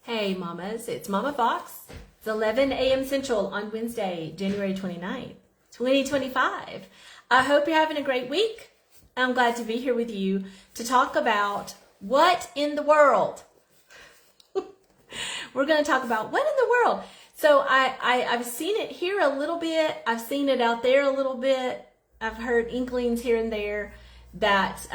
Hey mamas, it's Mama Fox. It's 11 a.m. Central on Wednesday, January 29th, 2025. I hope you're having a great week. I'm glad to be here with you to talk about what in the world. We're going to talk about what in the world. So I've seen it here a little bit. I've seen it out there a little bit. I've heard inklings here and there that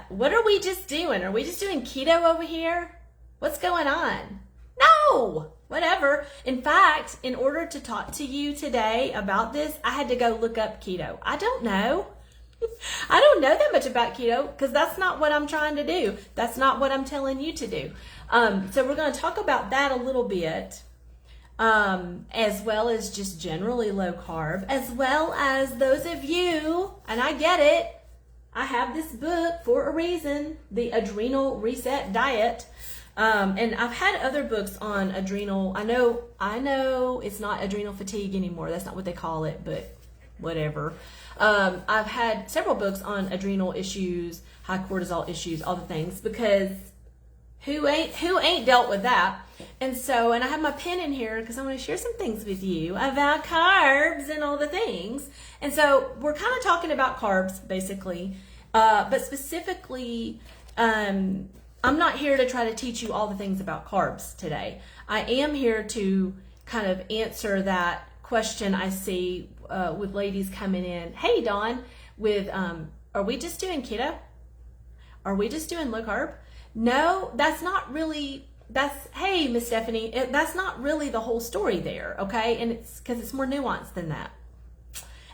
what are we just doing? Are we just doing keto over here? What's going on? No, whatever. In fact, in order to talk to you today about this, I had to go look up keto. I don't know. I don't know that much about keto because that's not what I'm trying to do. That's not what I'm telling you to do. So we're going to talk about that a little bit, as well as just generally low carb, as well as those of you, and I get it, I have this book for a reason, The Adrenal Reset Diet. And I've had other books on adrenal. I know it's not adrenal fatigue anymore. That's not what they call it, but whatever. I've had several books on adrenal issues, high cortisol issues, all the things, because who ain't dealt with that? And I have my pen in here because I want to share some things with you about carbs and all the things. And so we're kind of talking about carbs basically, but specifically, I'm not here to try to teach you all the things about carbs today. I am here to kind of answer that question I see with ladies coming in. Hey, Dawn, with are we just doing keto? Are we just doing low carb? No, that's not really, hey, Miss Stephanie, that's not really the whole story there, okay? And it's because it's more nuanced than that.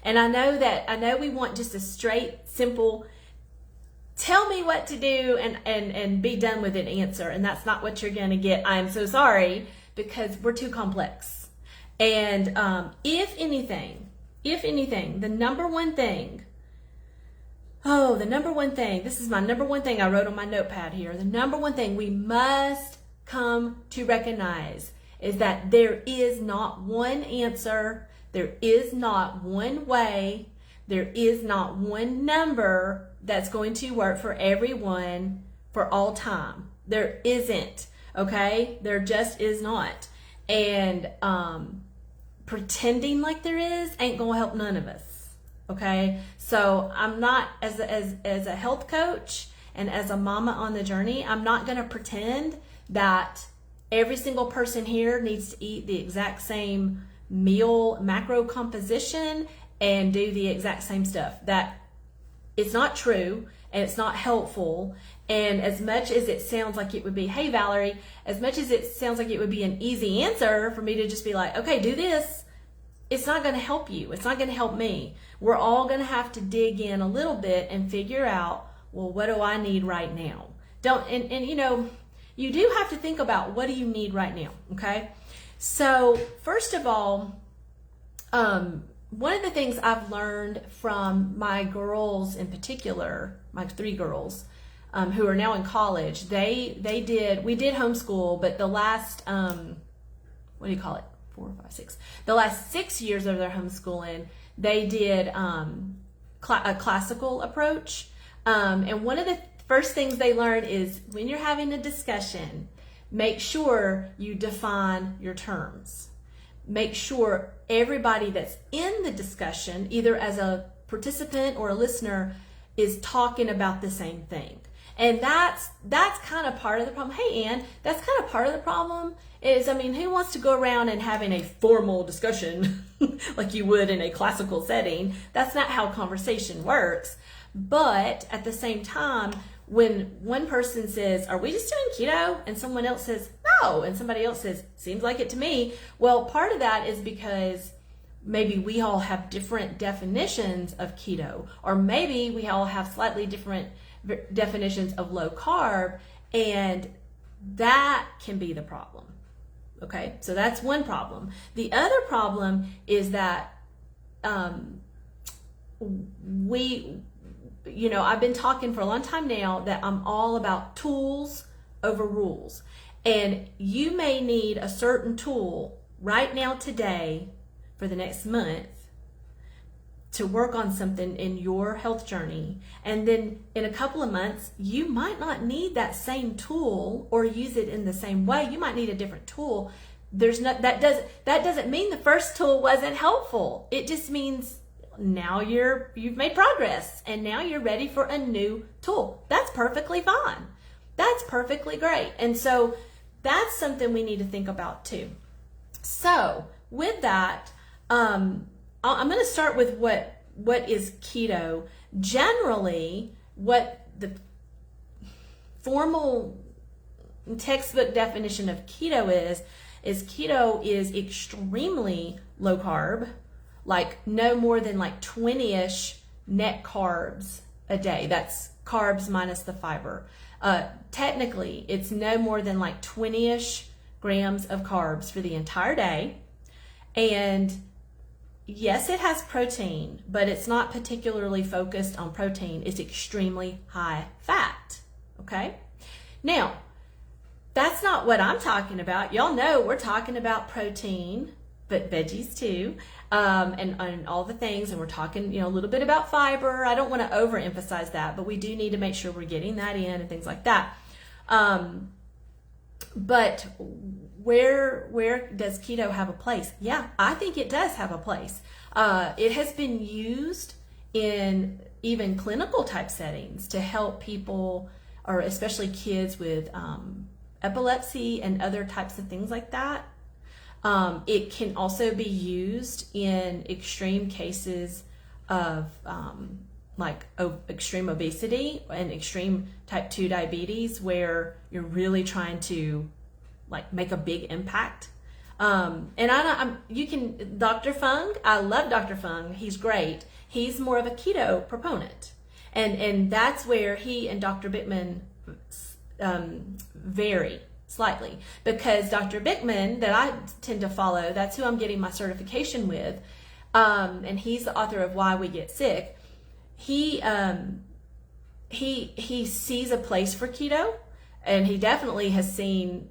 And I know we want just a straight, simple, tell me what to do and be done with an answer, and that's not what you're going to get. I'm so sorry, because we're too complex. And if anything, the number one thing, this is my number one thing I wrote on my notepad here. The number one thing we must come to recognize is that there is not one answer, there is not one way, there is not one number that's going to work for everyone for all time. There isn't, okay? There just is not. And pretending like there is ain't gonna help none of us, okay? So I'm not, as a health coach and as a mama on the journey, I'm not gonna pretend that every single person here needs to eat the exact same meal macro composition and do the exact same stuff. That it's not true and it's not helpful. And as much as it sounds like it would be, hey Valerie, as much as it sounds like it would be an easy answer for me to just be like, okay, do this, it's not going to help you. It's not going to help me. We're all going to have to dig in a little bit and figure out, well, what do I need right now? And you know, you do have to think about what do you need right now, okay? So first of all, one of the things I've learned from my girls in particular, my 3 girls, who are now in college, we did homeschool, but the last, what do you call it? 4, 5, 6. The last 6 years of their homeschooling, they did a classical approach. And one of the first things they learned is when you're having a discussion, make sure you define your terms. Make sure everybody that's in the discussion, either as a participant or a listener, is talking about the same thing. And that's kind of part of the problem. Hey, Ann, that's kind of part of the problem is, I mean, who wants to go around and having a formal discussion like you would in a classical setting? That's not how conversation works. But at the same time, when one person says, are we just doing keto? And someone else says, no. And somebody else says, seems like it to me. Well, part of that is because maybe we all have different definitions of keto, or maybe we all have slightly different definitions of low carb, and that can be the problem. Okay, so that's one problem. The other problem is that I've been talking for a long time now that I'm all about tools over rules. And you may need a certain tool right now today for the next month to work on something in your health journey, and then in a couple of months you might not need that same tool or use it in the same way. You might need a different tool. That doesn't mean the first tool wasn't helpful. It just means now you've made progress and now you're ready for a new tool. That's perfectly fine. That's perfectly great. And so that's something we need to think about too. So with that, I'm going to start with what is keto. Generally, what the formal textbook definition of keto is keto is extremely low carb, like no more than like 20-ish net carbs a day. That's carbs minus the fiber. Technically, it's no more than like 20-ish grams of carbs for the entire day. And yes, it has protein, but it's not particularly focused on protein. It's extremely high fat, okay? Now, that's not what I'm talking about. Y'all know we're talking about protein, but veggies too, and all the things, and we're talking, a little bit about fiber. I don't want to overemphasize that, but we do need to make sure we're getting that in and things like that. But where does keto have a place? Yeah, I think it does have a place. It has been used in even clinical type settings to help people, or especially kids with epilepsy and other types of things like that. It can also be used in extreme cases of extreme obesity and extreme type 2 diabetes, where you're really trying to make a big impact. Dr. Fung, I love Dr. Fung. He's great. He's more of a keto proponent. And that's where he and Dr. Bickman vary slightly, because Dr. Bickman, that I tend to follow, that's who I'm getting my certification with, and he's the author of Why We Get Sick. He sees a place for keto, and he definitely has seen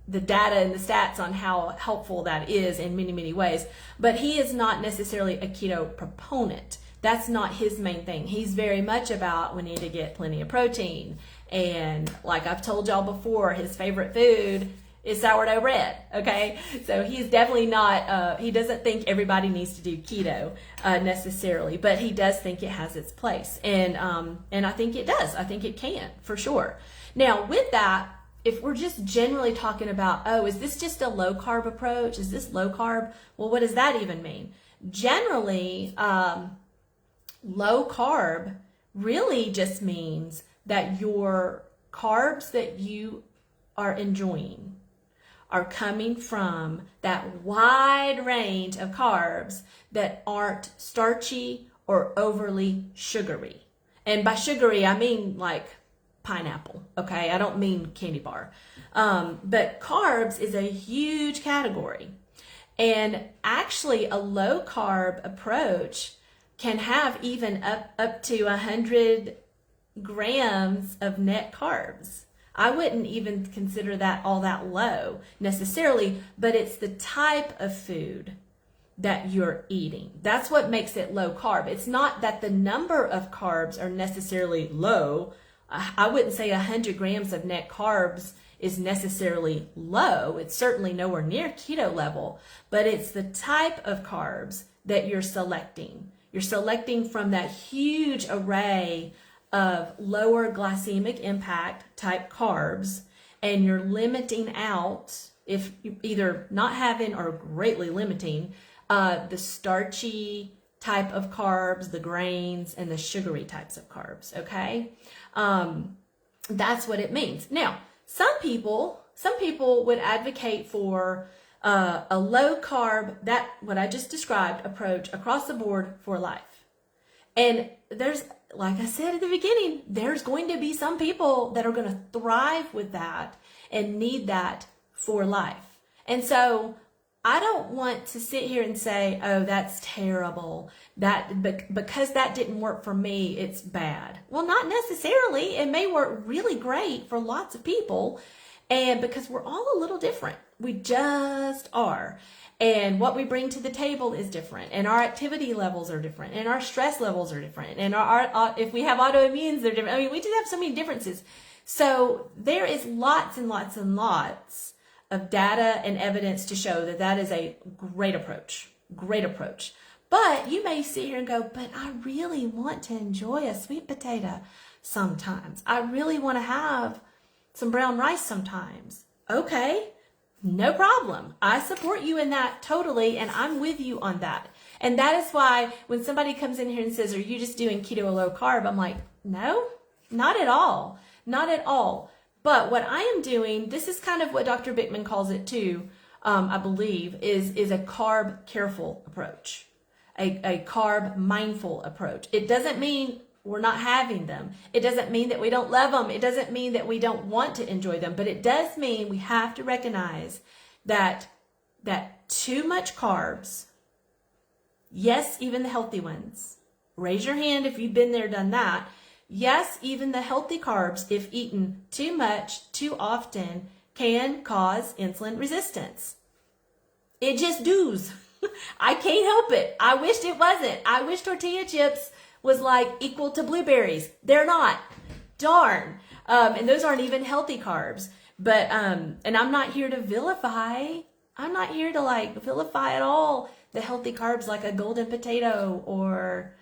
the data and the stats on how helpful that is in many, many ways, but he is not necessarily a keto proponent. That's not his main thing. He's very much about, we need to get plenty of protein. And like I've told y'all before, his favorite food is sourdough bread, okay? So he's definitely not, he doesn't think everybody needs to do keto necessarily, but he does think it has its place. And I think it does. I think it can, for sure. Now, with that, if we're just generally talking about, is this just a low carb approach? Is this low carb? Well, what does that even mean? Generally, low carb really just means that your carbs that you are enjoying are coming from that wide range of carbs that aren't starchy or overly sugary. And by sugary, I mean like pineapple, okay? I don't mean candy bar. But carbs is a huge category. And actually, a low carb approach can have even up to 100 grams of net carbs. I wouldn't even consider that all that low necessarily, but it's the type of food that you're eating. That's what makes it low carb. It's not that the number of carbs are necessarily low. I wouldn't say 100 grams of net carbs is necessarily low. It's certainly nowhere near keto level, but it's the type of carbs that you're selecting. You're selecting from that huge array of lower glycemic impact type carbs, and you're limiting out, if you either not having or greatly limiting, the starchy type of carbs, the grains, and the sugary types of carbs, okay? That's what it means. Now, some people would advocate for a low carb, that what I just described, approach across the board for life. And there's, like I said at the beginning, there's going to be some people that are going to thrive with that and need that for life. And so I don't want to sit here and say, oh, that's terrible. Because that didn't work for me, it's bad. Well, not necessarily. It may work really great for lots of people. And because we're all a little different, we just are. And what we bring to the table is different, and our activity levels are different, and our stress levels are different, and our if we have autoimmunes, they're different. I mean, we just have so many differences. So there is lots and lots and lots of data and evidence to show that that is a great approach. Great approach. But you may sit here and go, but I really want to enjoy a sweet potato sometimes. I really want to have some brown rice sometimes. Okay, no problem. I support you in that totally, and I'm with you on that. And that is why when somebody comes in here and says, are you just doing keto or low carb? I'm like, no, not at all. Not at all. But what I am doing, this is kind of what Dr. Bickman calls it too, I believe, is a carb careful approach, a carb mindful approach. It doesn't mean we're not having them. It doesn't mean that we don't love them. It doesn't mean that we don't want to enjoy them. But it does mean we have to recognize that too much carbs, yes, even the healthy ones. Raise your hand if you've been there, done that. Yes, even the healthy carbs, if eaten too much, too often, can cause insulin resistance. It just does. I can't help it. I wished it wasn't. I wish tortilla chips was like equal to blueberries. They're not. Darn. And those aren't even healthy carbs. But, and I'm not here to vilify. I'm not here to like vilify at all the healthy carbs like a golden potato or,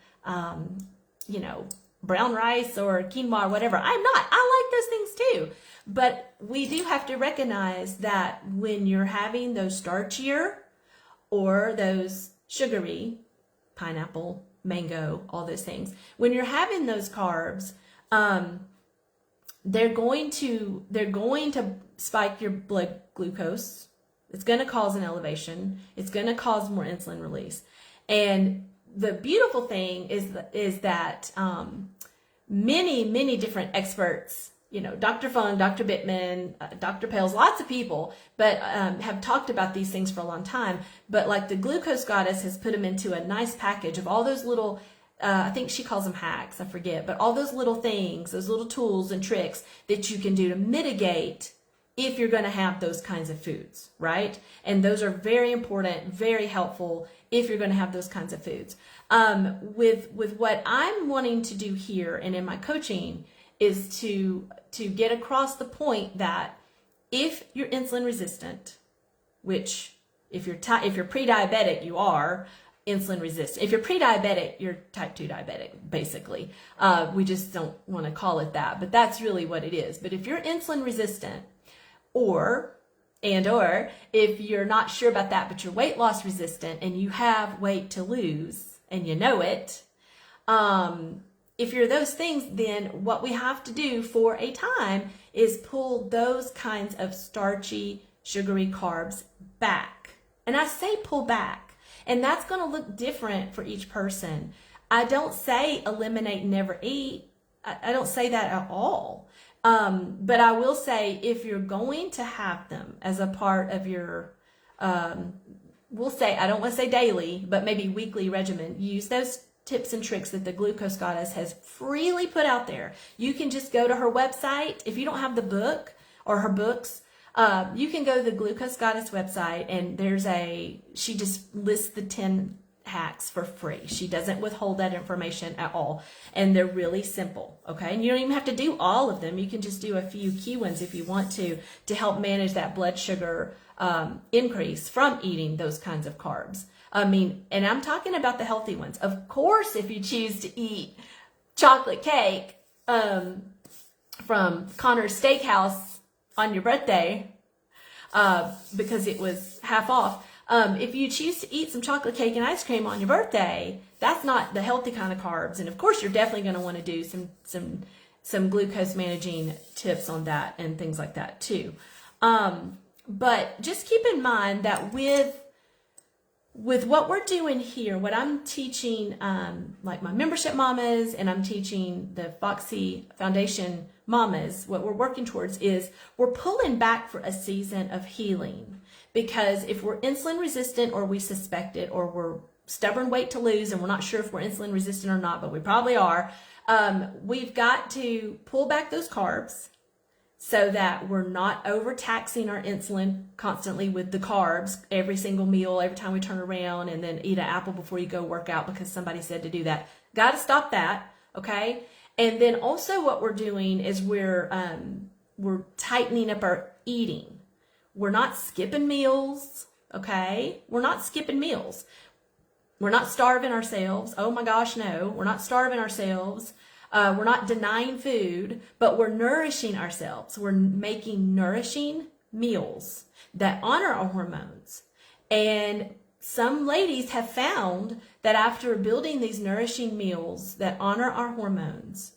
brown rice or quinoa or whatever. I'm not. I like those things too. But we do have to recognize that when you're having those starchier or those sugary, pineapple, mango, all those things, when you're having those carbs, they're going to spike your blood glucose. It's going to cause an elevation. It's going to cause more insulin release. And the beautiful thing is that many different experts, Dr. Fung, Dr. Bittman, Dr. Pales, lots of people, but have talked about these things for a long time. But like the glucose goddess has put them into a nice package of all those little, I think she calls them hacks, I forget, but all those little things, those little tools and tricks that you can do to mitigate if you're going to have those kinds of foods, right? And those are very important, very helpful if you're going to have those kinds of foods. With what I'm wanting to do here and in my coaching is to get across the point that if you're insulin resistant, which if you're pre-diabetic, you are insulin resistant. If you're pre-diabetic, you're type 2 diabetic, basically. We just don't want to call it that, but that's really what it is. But if you're insulin resistant, or if you're not sure about that, but you're weight loss resistant and you have weight to lose and you know it, if you're those things, then what we have to do for a time is pull those kinds of starchy, sugary carbs back. And I say pull back, and that's going to look different for each person. I don't say eliminate, never eat. I don't say that at all. But I will say if you're going to have them as a part of your, we'll say, I don't want to say daily, but maybe weekly regimen, use those tips and tricks that the Glucose Goddess has freely put out there. You can just go to her website. If you don't have the book or her books, you can go to the Glucose Goddess website, and she just lists the 10 hacks for free. She doesn't withhold that information at all. And they're really simple, okay? And you don't even have to do all of them. You can just do a few key ones if you want to help manage that blood sugar increase from eating those kinds of carbs. And I'm talking about the healthy ones. Of course, if you choose to eat chocolate cake from Connor's Steakhouse on your birthday because it was half off, if you choose to eat some chocolate cake and ice cream on your birthday, that's not the healthy kind of carbs. And of course, you're definitely going to want to do some glucose managing tips on that and things like that too. But just keep in mind that with what we're doing here, what I'm teaching, like my membership mamas, and I'm teaching the Foxy Foundation mamas, what we're working towards is we're pulling back for a season of healing. Because if we're insulin resistant, or we suspect it, or we're stubborn weight to lose and we're not sure if we're insulin resistant or not, but we probably are, we've got to pull back those carbs so that we're not overtaxing our insulin constantly with the carbs every single meal, every time we turn around, and then eat an apple before you go work out because somebody said to do that. Got to stop that, okay? And then also what we're doing is we're tightening up our eating. We're not skipping meals, okay? We're not skipping meals. We're not starving ourselves. Oh my gosh, no. We're not starving ourselves. We're not denying food, but we're nourishing ourselves. We're making nourishing meals that honor our hormones. And some ladies have found that after building these nourishing meals that honor our hormones,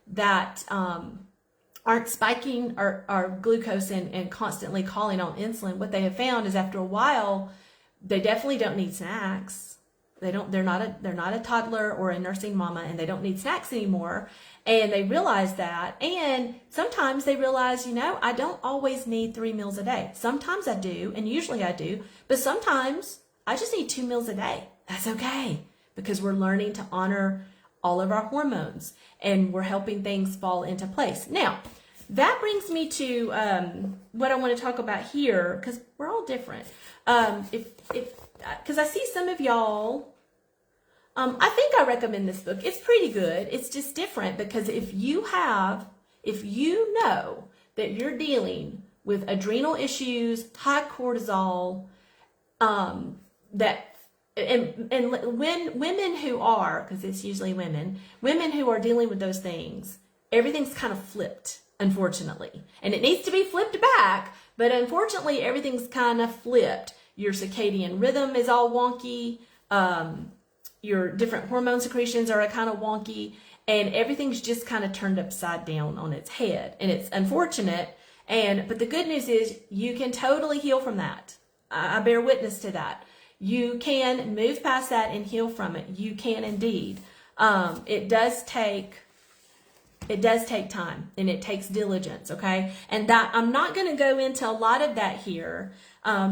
that aren't spiking our glucose and constantly calling on insulin, what they have found is after a while, they definitely don't need snacks. They're not a toddler or a nursing mama, and they don't need snacks anymore. And they realize that. And sometimes they realize, I don't always need 3 meals a day. Sometimes I do, and usually I do, but sometimes I just need 2 meals a day. That's okay, because we're learning to honor all of our hormones and we're helping things fall into place. Now, that brings me to what I want to talk about here, because we're all different. Because I see some of y'all, I think I recommend this book. It's pretty good. It's just different because if you know that you're dealing with adrenal issues, high cortisol, and when women who are, because it's usually women who are dealing with those things, everything's kind of flipped, unfortunately. And it needs to be flipped back, but unfortunately everything's kind of flipped. Your circadian rhythm is all wonky. Your different hormone secretions are kind of wonky, and everything's just kind of turned upside down on its head. And it's unfortunate. But the good news is you can totally heal from that. I bear witness to that. You can move past that and heal from it. You can indeed. It does take time, and it takes diligence, okay? And that I'm not going to go into a lot of that here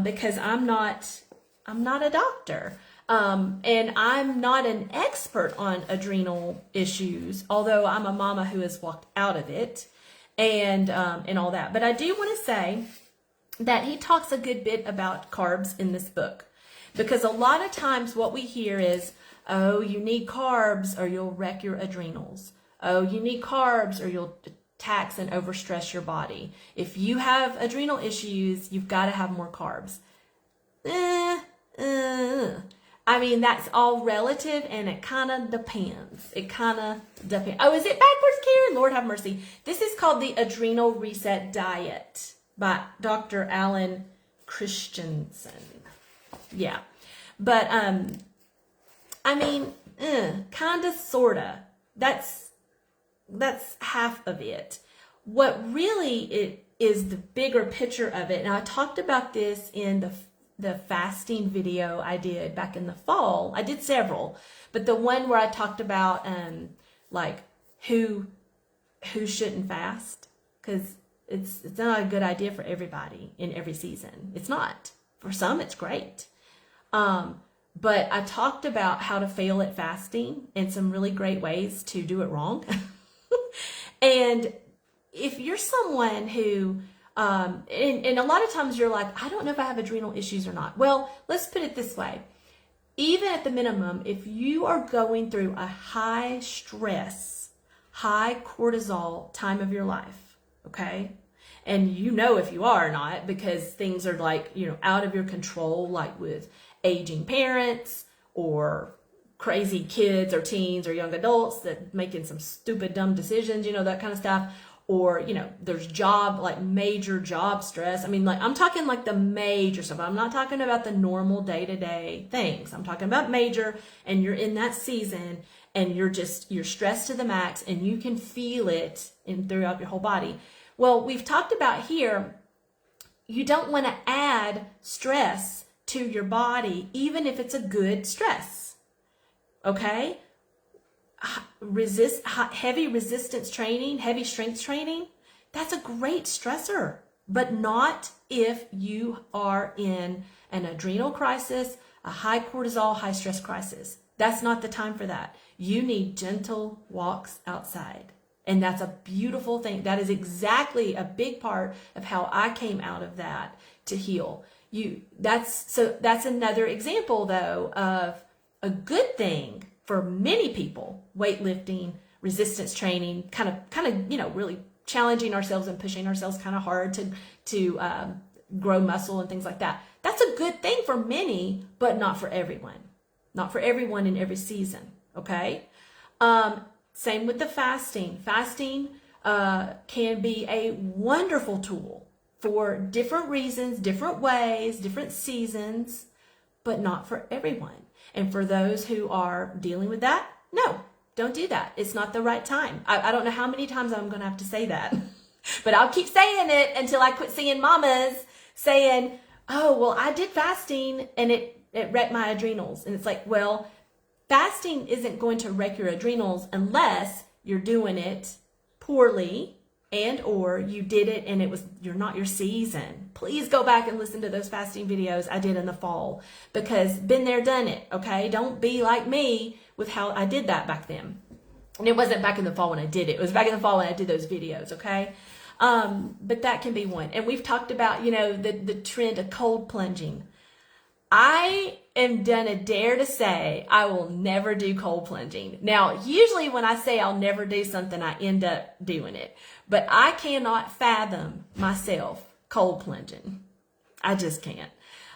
because I'm not a doctor. And I'm not an expert on adrenal issues, although I'm a mama who has walked out of it and all that. But I do want to say that he talks a good bit about carbs in this book, because a lot of times what we hear is, oh, you need carbs or you'll wreck your adrenals. Oh, you need carbs or you'll tax and overstress your body. If you have adrenal issues, you've got to have more carbs. I mean, that's all relative, and it kind of depends. Oh, is it backwards, Karen? Lord have mercy. This is called the Adrenal Reset Diet by Dr. Alan Christensen. Yeah. But, I mean, kind of, sort of. That's half of it. What really is the bigger picture of it, and I talked about this in the fasting video I did back in the fall. I did several, but the one where I talked about like who shouldn't fast, because it's not a good idea for everybody in every season. It's not. For some, it's great. But I talked about how to fail at fasting and some really great ways to do it wrong. And if you're someone who and a lot of times you're like, I don't know if I have adrenal issues or not. Well, let's put it this way. Even at the minimum, if you are going through a high stress, high cortisol time of your life, okay? And if you are or not, because things are like, out of your control, like with aging parents or crazy kids or teens or young adults that making some stupid, dumb decisions, that kind of stuff. Or, there's major job stress. I mean, I'm talking like the major stuff. I'm not talking about the normal day-to-day things. I'm talking about major, and you're in that season and you're stressed to the max, and you can feel it throughout your whole body. Well, we've talked about here, you don't want to add stress to your body, even if it's a good stress. Okay? Heavy resistance training, heavy strength training, that's a great stressor, but not if you are in an adrenal crisis, a high cortisol, high stress crisis. That's not the time for that. You need gentle walks outside And that's a beautiful thing. That is exactly a big part of how I came out of that to heal. That's another example though of a good thing for many people, weightlifting, resistance training, kind of, really challenging ourselves and pushing ourselves kind of hard to grow muscle and things like that. That's a good thing for many, but not for everyone. Not for everyone in every season, okay? Same with the fasting. Fasting can be a wonderful tool for different reasons, different ways, different seasons, but not for everyone. And for those who are dealing with that, no, don't do that. It's not the right time. I don't know how many times I'm going to have to say that, but I'll keep saying it until I quit seeing mamas saying, oh, well, I did fasting and it wrecked my adrenals. And it's like, well, fasting isn't going to wreck your adrenals unless you're doing it poorly and or you did it and you're not your season. Please go back and listen to those fasting videos I did in the fall, because been there, done it, okay? Don't be like me with how I did that back then. And it wasn't back in the fall when I did it. It was back in the fall when I did those videos, okay? But that can be one. And we've talked about, the trend of cold plunging. I am gonna dare to say I will never do cold plunging. Now, usually when I say I'll never do something, I end up doing it. But I cannot fathom myself cold plunging. I just can't.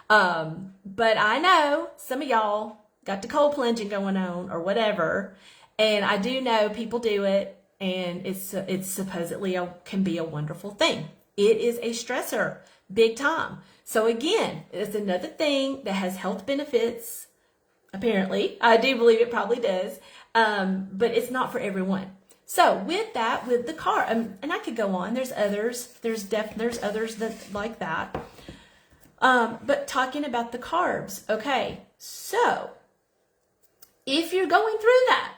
But I know some of y'all got the cold plunging going on or whatever. And I do know people do it, and it's supposedly can be a wonderful thing. It is a stressor, big time. So again, it's another thing that has health benefits. Apparently, I do believe it probably does, but it's not for everyone. So with the carb, and I could go on. There's others. There's others that like that. But talking about the carbs, okay. So if you're going through that,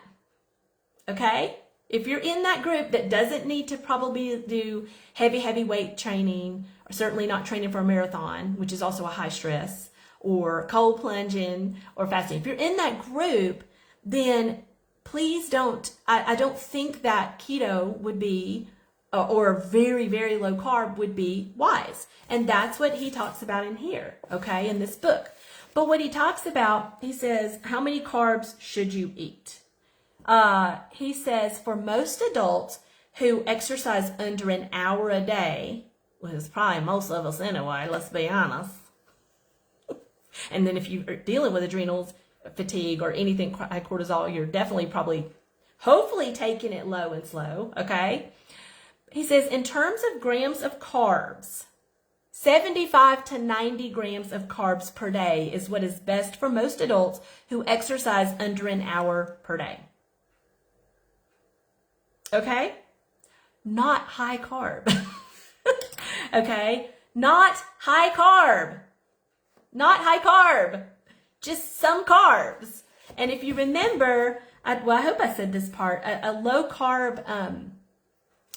okay, if you're in that group that doesn't need to probably do heavy weight training, or certainly not training for a marathon, which is also a high stress, or cold plunging or fasting, if you're in that group, then please don't, I don't think that keto would be, or very, very low carb would be wise. And that's what he talks about in here, okay, in this book. But what he talks about, he says, how many carbs should you eat? He says for most adults who exercise under an hour a day, which is probably most of us anyway, let's be honest. And then if you're dealing with adrenals, fatigue, or anything high cortisol, you're definitely hopefully taking it low and slow, okay? He says in terms of grams of carbs, 75 to 90 grams of carbs per day is what is best for most adults who exercise under an hour per day. Okay? Not high carb. Okay? Not high carb. Not high carb. Just some carbs. And if you remember, I hope I said this part, a low carb,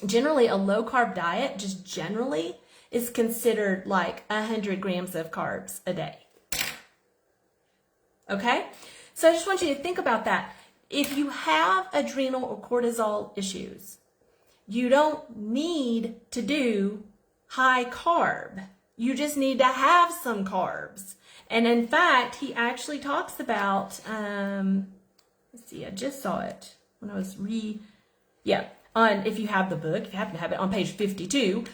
generally a low carb diet, just generally, is considered like 100 grams of carbs a day. Okay? So I just want you to think about that. If you have adrenal or cortisol issues, you don't need to do high carb. You just need to have some carbs. And in fact, he actually talks about, let's see, I just saw it when I was if you have the book, if you happen to have it, on page 52,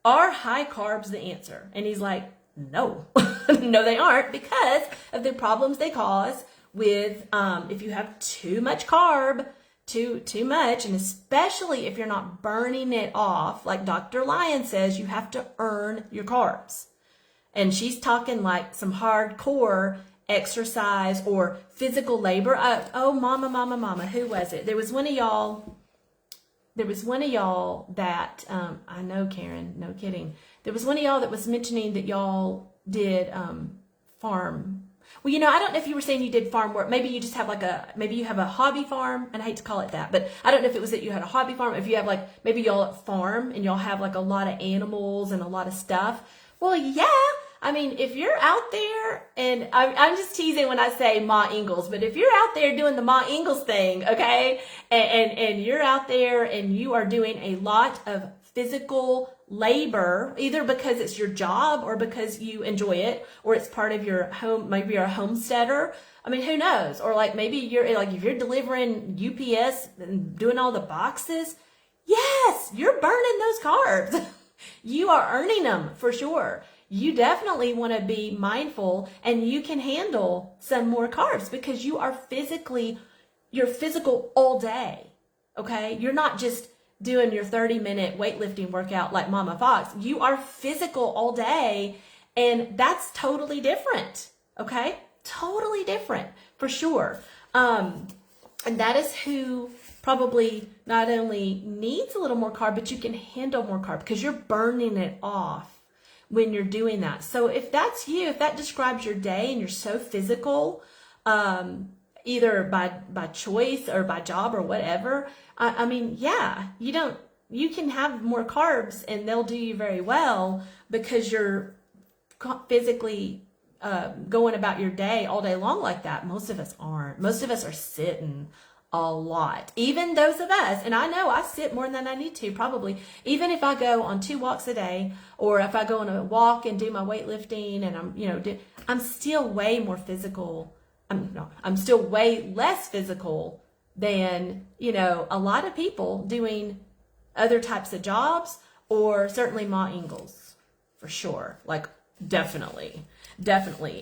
are high carbs the answer? And he's like, no, no, they aren't, because of the problems they cause with, if you have too much carb, too much, and especially if you're not burning it off, like Dr. Lyon says, you have to earn your carbs. And she's talking like some hardcore exercise or physical labor. Oh, mama, who was it? There was one of y'all that, I know, Karen, no kidding. There was one of y'all that was mentioning that y'all did farm. Well, I don't know if you were saying you did farm work. Maybe you just have maybe you have a hobby farm, and I hate to call it that, but I don't know if it was that you had a hobby farm, if you have maybe y'all farm and y'all have a lot of animals and a lot of stuff. Well, yeah, I mean, if you're out there, and I'm just teasing when I say Ma Ingalls, but if you're out there doing the Ma Ingalls thing, okay, and you're out there and you are doing a lot of physical labor, either because it's your job or because you enjoy it, or it's part of your home, maybe you're a homesteader. I mean, who knows? Or like maybe you're like, if you're delivering UPS and doing all the boxes, yes, you're burning those carbs. You are earning them for sure. You definitely want to be mindful, and you can handle some more carbs because you're physical all day. Okay. You're not just doing your 30-minute weightlifting workout like Mama Fox. You are physical all day, and that's totally different. Okay. Totally different for sure. And that is who probably not only needs a little more carb, but you can handle more carb because you're burning it off when you're doing that. So if that's you, if that describes your day and you're so physical, either by choice or by job or whatever, I mean, yeah, you can have more carbs and they'll do you very well because you're physically going about your day all day long like that. Most of us aren't. Most of us are sitting a lot. Even those of us, and I know I sit more than I need to probably, even if I go on 2 walks a day, or if I go on a walk and do my weightlifting and I'm still way more physical. I'm still way less physical than, a lot of people doing other types of jobs, or certainly Ma Ingalls for sure. Like definitely.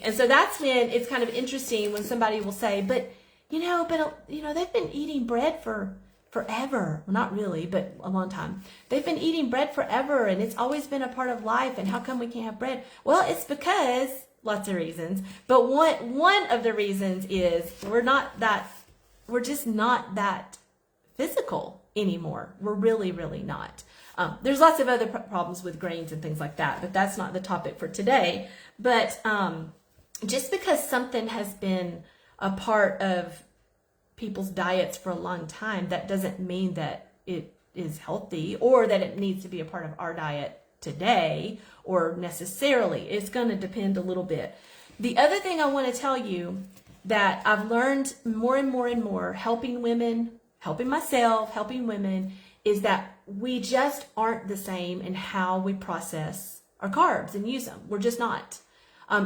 And so that's when it's kind of interesting when somebody will say, but they've been eating bread for forever. Well, not really, but a long time. They've been eating bread forever, and it's always been a part of life. And how come we can't have bread? Well, it's because lots of reasons, but one of the reasons is we're just not that physical anymore. We're really, really not. There's lots of other problems with grains and things like that, but that's not the topic for today. But just because something has been a part of people's diets for a long time, that doesn't mean that it is healthy or that it needs to be a part of our diet today, or necessarily. It's going to depend a little bit. The other thing I want to tell you that I've learned more and more and more, helping women, helping myself, helping women, is that we just aren't the same in how we process our carbs and use them. We're just not.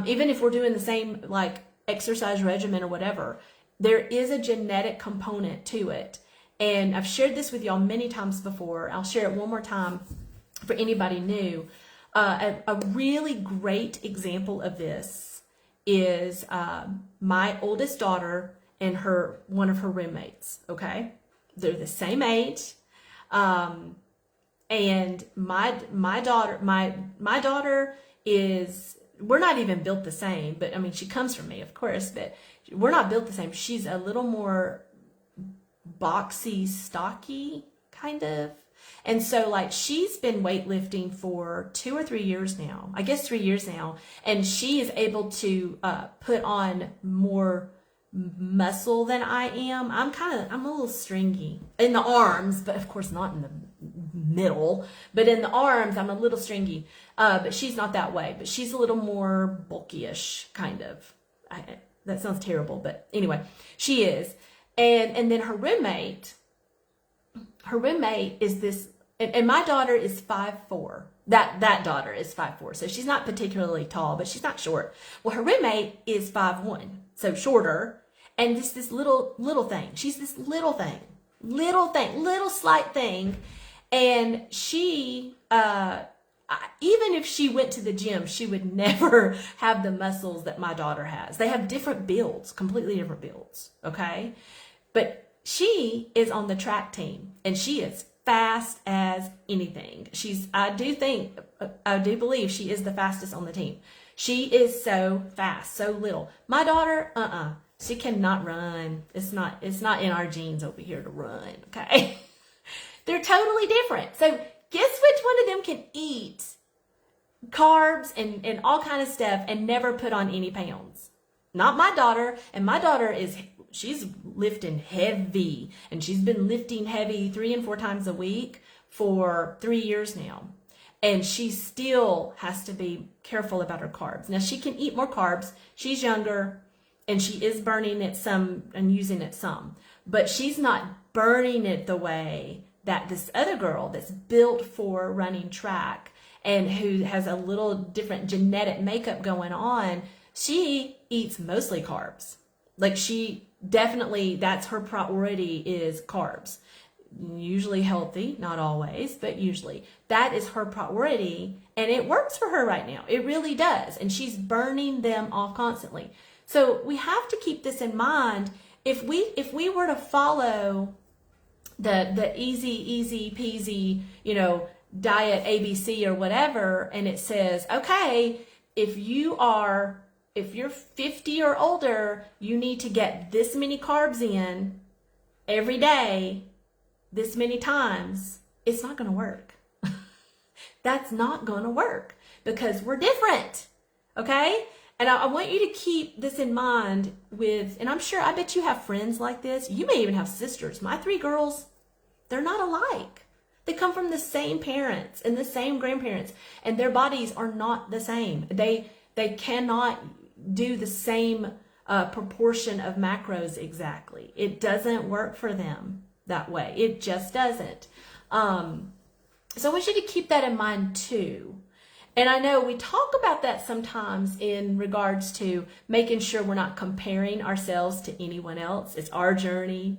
Even if we're doing the same like exercise regimen or whatever, there is a genetic component to it. And I've shared this with y'all many times before. I'll share it one more time for anybody new. A really great example of this is my oldest daughter and one of her roommates. Okay, they're the same age, and my daughter is. We're not even built the same, but I mean, she comes from me, of course, but we're not built the same. She's a little more boxy, stocky, kind of. And so like she's been weightlifting for 2 or 3 years now, I guess 3 years now. And she is able to put on more muscle than I am. I'm a little stringy in the arms, but of course not in the middle, but in the arms, I'm a little stringy. But she's not that way, but she's a little more bulky-ish, kind of. That sounds terrible, but anyway, she is. And then her roommate is this, and my daughter is 5'4". That daughter is 5'4", so she's not particularly tall, but she's not short. Well, her roommate is 5'1", so shorter, and this little thing. She's this little slight thing, and she, even if she went to the gym, she would never have the muscles that my daughter has. They have different builds, completely different builds, okay? But she is on the track team, and she is fast as anything. I do believe she is the fastest on the team. She is so fast, so little. My daughter, she cannot run. It's not in our genes over here to run, okay? They're totally different. So guess which one of them can eat carbs and all kind of stuff and never put on any pounds? Not my daughter. And my daughter she's lifting heavy, and she's been lifting heavy 3 and 4 times a week for 3 years now. And she still has to be careful about her carbs. Now, she can eat more carbs. She's younger, and she is burning it some and using it some. But she's not burning it the way that this other girl that's built for running track and who has a little different genetic makeup going on, she eats mostly carbs. Like, she definitely, that's her priority, is carbs. Usually healthy, not always, but usually. That is her priority, and it works for her right now. It really does. And she's burning them off constantly. So we have to keep this in mind. If we were to follow the easy peasy, diet ABC or whatever, and it says, okay, if you're 50 or older, you need to get this many carbs in every day, this many times, it's not going to work. That's not going to work because we're different. Okay? And I want you to keep this in mind and I bet you have friends like this. You may even have sisters. My 3 girls, they're not alike. They come from the same parents and the same grandparents, and their bodies are not the same. They cannot do the same proportion of macros exactly. It doesn't work for them that way. It just doesn't. So I want you to keep that in mind too. And I know we talk about that sometimes in regards to making sure we're not comparing ourselves to anyone else. It's our journey,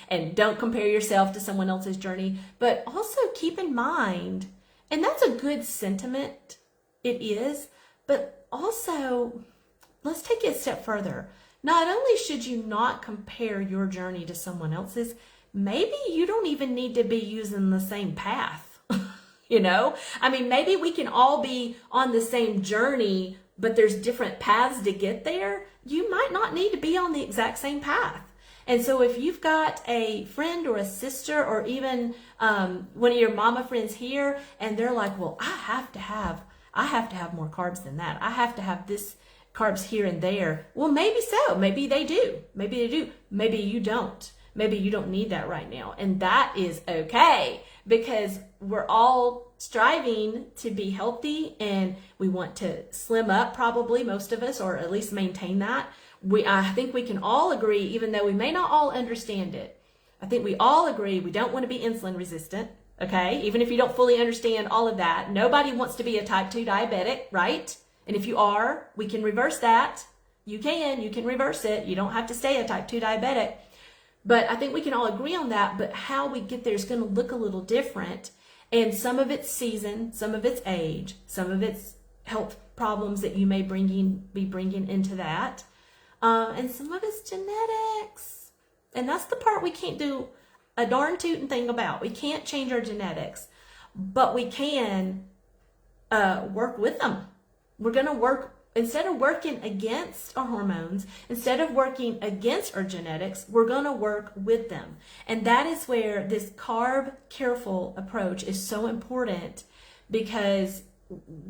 and don't compare yourself to someone else's journey. But also keep in mind, and that's a good sentiment, it is, but also let's take it a step further. Not only should you not compare your journey to someone else's, maybe you don't even need to be using the same path. Maybe we can all be on the same journey, but there's different paths to get there. You might not need to be on the exact same path. And so if you've got a friend or a sister or even one of your mama friends here, and they're like, well, I have to have more carbs than that. I have to have this carbs here and there. Well, maybe so. Maybe they do. Maybe they do. Maybe you don't. Maybe you don't need that right now. And that is okay, because we're all striving to be healthy and we want to slim up, probably most of us, or at least maintain that. I think we can all agree, even though we may not all understand it, I think we all agree we don't want to be insulin resistant, okay? Even if you don't fully understand all of that, nobody wants to be a type 2 diabetic, right? And if you are, we can reverse that. You can reverse it. You don't have to stay a type 2 diabetic. But I think we can all agree on that, but how we get there is going to look a little different. And some of it's season, some of it's age, some of it's health problems that you may be bringing into that. And some of it's genetics. And that's the part we can't do a darn tootin' thing about. We can't change our genetics, but we can work with them. We're going to work, instead of working against our hormones, instead of working against our genetics, we're going to work with them. And that is where this carb careful approach is so important, because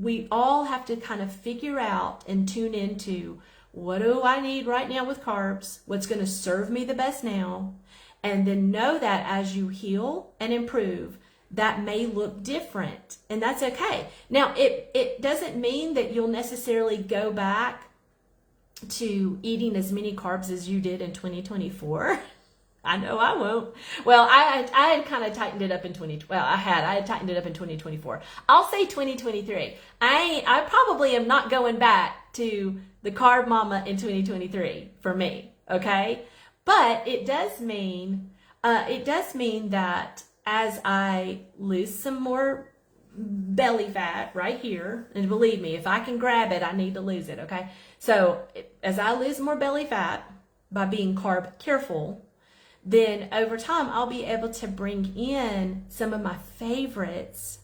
we all have to kind of figure out and tune into, what do I need right now with carbs? What's going to serve me the best now? And then know that as you heal and improve, that may look different, and that's okay. Now, it doesn't mean that you'll necessarily go back to eating as many carbs as you did in 2024. I know I won't. Well, I had kind of tightened it up in I had tightened it up in 2024. I'll say 2023. I probably am not going back to the carb mama in 2023 for me, okay? But it does mean that as I lose some more belly fat right here, and believe me, if I can grab it, I need to lose it, okay? So as I lose more belly fat by being carb careful, then over time I'll be able to bring in some of my favorites,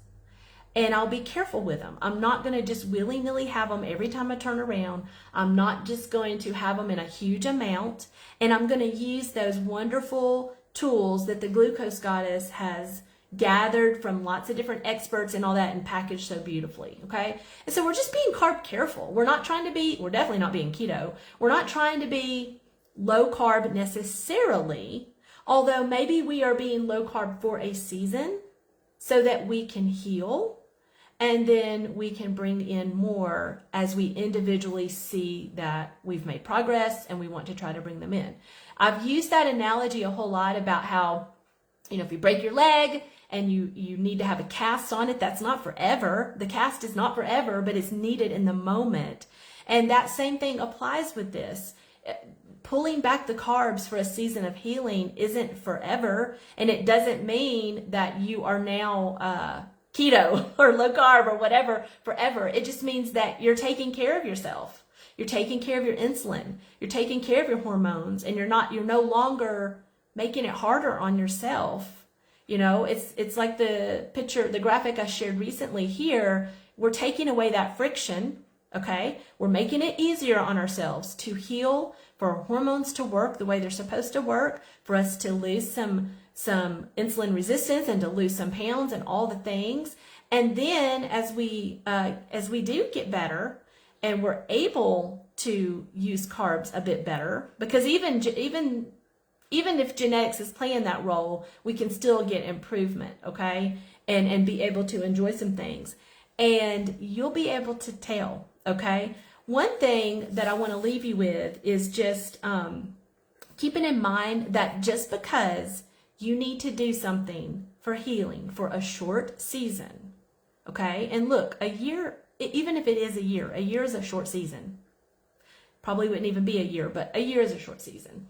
and I'll be careful with them. I'm not going to just willy-nilly have them every time I turn around. I'm not just going to have them in a huge amount, and I'm going to use those wonderful tools that the glucose goddess has gathered from lots of different experts and all that, and packaged so beautifully, okay? And so we're just being carb careful. We're definitely not being keto. We're not trying to be low carb necessarily, although maybe we are being low carb for a season so that we can heal And then we can bring in more as we individually see that we've made progress and we want to try to bring them in. I've used that analogy a whole lot about how, if you break your leg and you need to have a cast on it, that's not forever. The cast is not forever, but it's needed in the moment. And that same thing applies with this. Pulling back the carbs for a season of healing isn't forever. And it doesn't mean that you are now keto or low carb or whatever forever. It just means that you're taking care of yourself. You're taking care of your insulin. You're taking care of your hormones, and you're no longer making it harder on yourself. It's like the graphic I shared recently here. We're taking away that friction. Okay, we're making it easier on ourselves to heal, for our hormones to work the way they're supposed to work, for us to lose some insulin resistance and to lose some pounds and all the things. And then as we do get better and we're able to use carbs a bit better, because even if genetics is playing that role, we can still get improvement, okay, and be able to enjoy some things, and you'll be able to tell. Okay, one thing that I want to leave you with is just keeping in mind that just because you need to do something for healing for a short season, okay, and look, a year, even if it is a year is a short season. Probably wouldn't even be a year, but a year is a short season.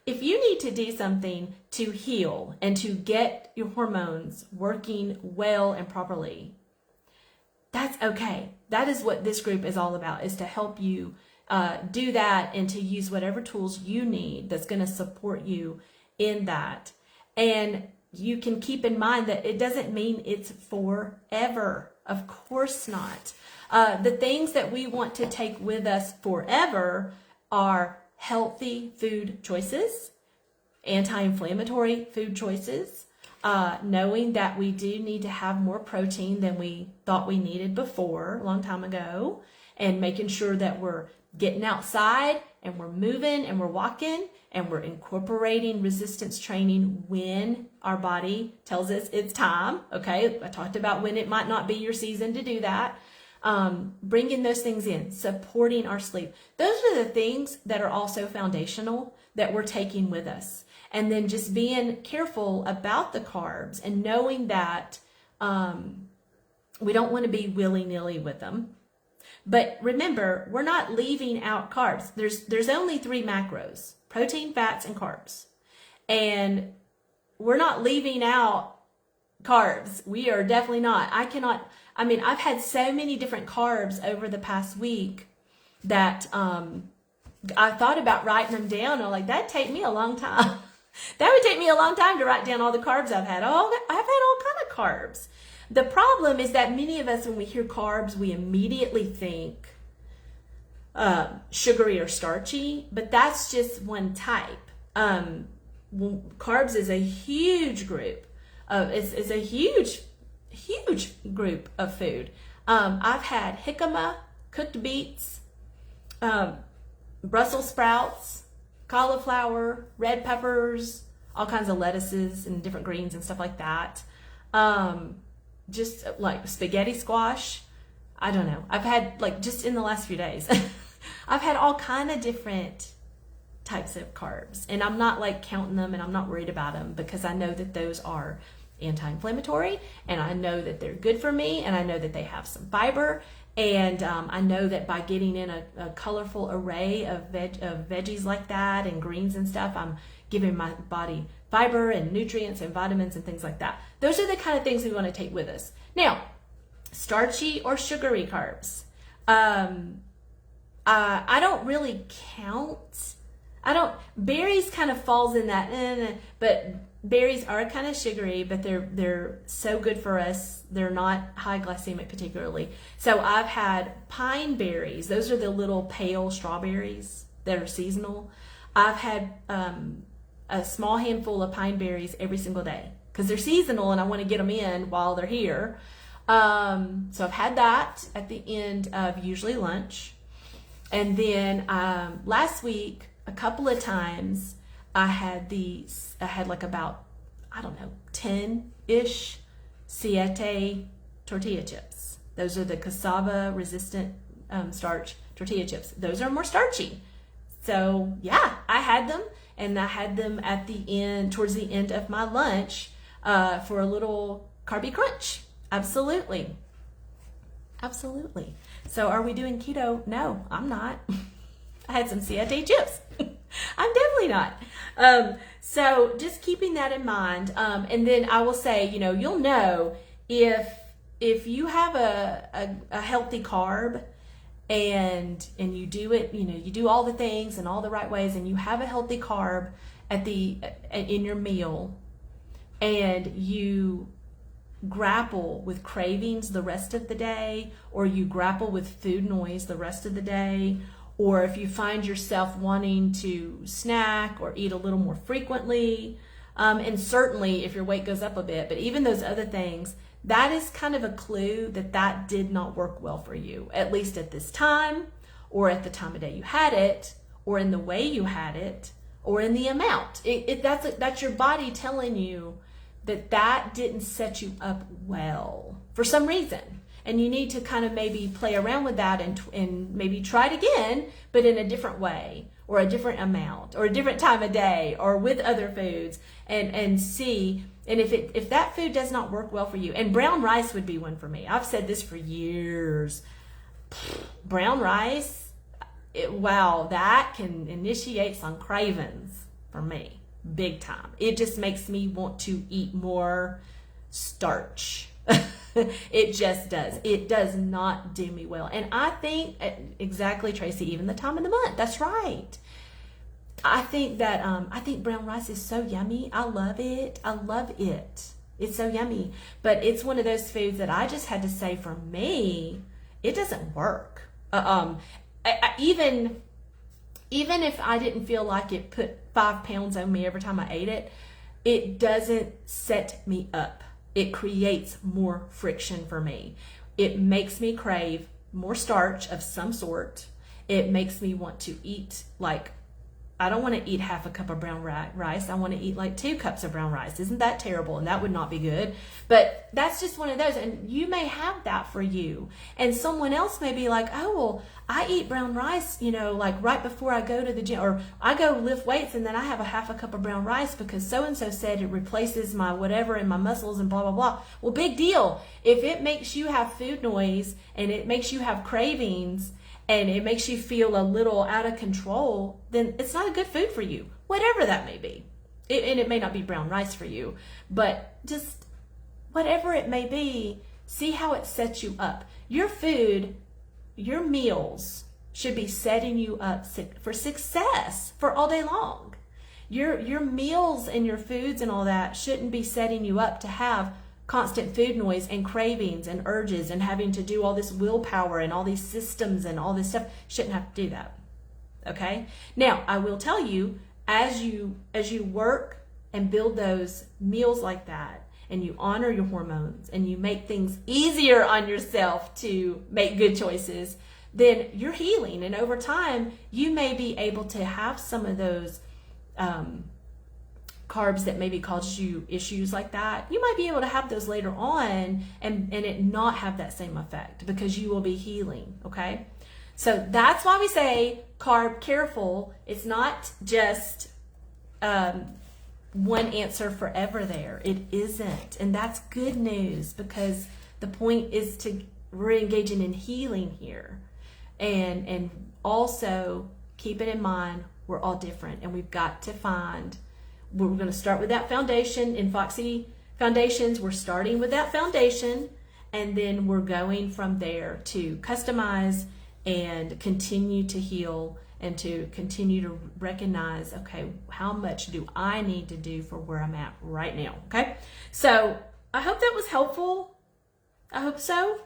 If you need to do something to heal and to get your hormones working well and properly, that's okay. That is what this group is all about, is to help you do that and to use whatever tools you need that's going to support you in that. And you can keep in mind that it doesn't mean it's forever. Of course not. The things that we want to take with us forever are healthy food choices, anti-inflammatory food choices, knowing that we do need to have more protein than we thought we needed before a long time ago, and making sure that we're getting outside and we're moving and we're walking and we're incorporating resistance training when our body tells us it's time. Okay, I talked about when it might not be your season to do that. Bringing those things in, supporting our sleep. Those are the things that are also foundational that we're taking with us. And then just being careful about the carbs and knowing that we don't want to be willy-nilly with them. But remember, we're not leaving out carbs. There's only 3 macros: protein, fats, and carbs. And we're not leaving out carbs. We are definitely not. I've had so many different carbs over the past week that I thought about writing them down. I'm like, that'd take me a long time. That would take me a long time to write down all the carbs I've had. I've had all kind of carbs. The problem is that many of us, when we hear carbs, we immediately think sugary or starchy, but that's just one type. Carbs is a huge group. It's a huge group of food. I've had jicama, cooked beets, Brussels sprouts, cauliflower, red peppers, all kinds of lettuces and different greens and stuff like that. Just like spaghetti squash. I don't know. I've had, like, just in the last few days, I've had all kind of different types of carbs, and I'm not like counting them, and I'm not worried about them, because I know that those are anti-inflammatory, and I know that they're good for me, and I know that they have some fiber, and I know that by getting in a colorful array of veggies like that and greens and stuff, I'm giving my body fiber and nutrients and vitamins and things like that. Those are the kind of things we want to take with us. Now, starchy or sugary carbs. I don't really count. Berries kind of falls in that, but berries are kind of sugary, but they're so good for us. They're not high glycemic particularly. So I've had pine berries. Those are the little pale strawberries that are seasonal. I've had a small handful of pine berries every single day because they're seasonal and I want to get them in while they're here. So I've had that at the end of usually lunch. And then last week, a couple of times, I had like about, 10-ish Siete tortilla chips Those are the cassava resistant starch tortilla chips. Those are more starchy. So yeah, I had them, and I had them at the end, towards the end of my lunch, for a little carby crunch. Absolutely. Absolutely. So are we doing keto? No, I'm not. I had some CIT chips. I'm definitely not. So just keeping that in mind. And then I will say, you'll know if you have a healthy carb and you do it, you do all the things in all the right ways, and you have a healthy carb in your meal, and you grapple with cravings the rest of the day, or you grapple with food noise the rest of the day, or if you find yourself wanting to snack or eat a little more frequently, and certainly if your weight goes up a bit, but even those other things, that is kind of a clue that did not work well for you, at least at this time, or at the time of day you had it, or in the way you had it, or in the amount. That's your body telling you that didn't set you up well for some reason. And you need to kind of maybe play around with that and maybe try it again, but in a different way, or a different amount, or a different time of day, or with other foods, and see. And if that food does not work well for you, and brown rice would be one for me. I've said this for years. Brown rice, wow, that can initiate some cravings for me. Big time. It just makes me want to eat more starch. It just does. It does not do me well. And I think, exactly, Tracy, even the time of the month. That's right. I think that I think brown rice is so yummy. I love it. I love it. It's so yummy. But it's one of those foods that I just had to say, for me, it doesn't work. Even if I didn't feel like it put 5 pounds on me every time I ate it, it doesn't set me up. It creates more friction for me. It makes me crave more starch of some sort. It makes me want to eat, like, I don't want to eat half a cup of brown rice. I want to eat like 2 cups of brown rice. Isn't that terrible? And that would not be good. But that's just one of those. And you may have that for you. And someone else may be like, oh, well, I eat brown rice, like right before I go to the gym, or I go lift weights and then I have a half a cup of brown rice because so-and-so said it replaces my whatever in my muscles and blah, blah, blah. Well, big deal. If it makes you have food noise and it makes you have cravings, and it makes you feel a little out of control, then it's not a good food for you, whatever that may be. And it may not be brown rice for you, but just whatever it may be, see how it sets you up. Your food, your meals should be setting you up for success for all day long. Your meals and your foods and all that shouldn't be setting you up to have constant food noise and cravings and urges and having to do all this willpower and all these systems and all this stuff. Shouldn't have to do that. Okay? Now, I will tell you, as you work and build those meals like that, and you honor your hormones and you make things easier on yourself to make good choices, then you're healing. And over time, you may be able to have some of those carbs that maybe cause you issues like that. You might be able to have those later on and it not have that same effect because you will be healing, okay? So that's why we say carb careful. It's not just one answer forever there. It isn't. And that's good news because the point is we're engaging in healing here. And also keep it in mind, we're all different and we've got to find. We're going to start with that foundation. In Foxy Foundations, we're starting with that foundation, and then we're going from there to customize and continue to heal and to continue to recognize, okay, how much do I need to do for where I'm at right now, okay? So I hope that was helpful. I hope so.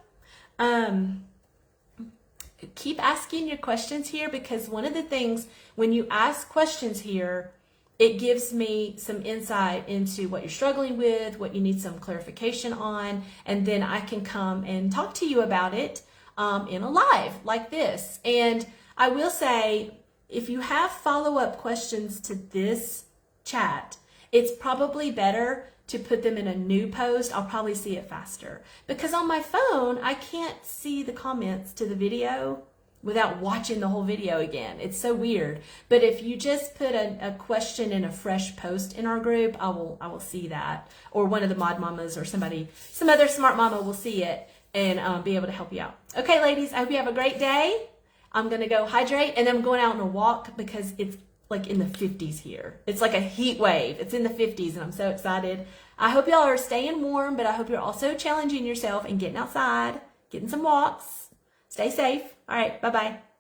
Keep asking your questions here, because one of the things when you ask questions here, it gives me some insight into what you're struggling with, what you need some clarification on, and then I can come and talk to you about it in a live like this. And I will say, if you have follow-up questions to this chat, it's probably better to put them in a new post, I'll probably see it faster. Because on my phone, I can't see the comments to the video without watching the whole video again. It's so weird. But if you just put a question in a fresh post in our group, I will see that. Or one of the mod mamas or somebody, some other smart mama will see it and be able to help you out. Okay, ladies, I hope you have a great day. I'm gonna go hydrate and then I'm going out on a walk because it's like in the 50s here. It's like a heat wave. It's in the 50s and I'm so excited. I hope y'all are staying warm, but I hope you're also challenging yourself and getting outside, getting some walks. Stay safe. All right, bye-bye.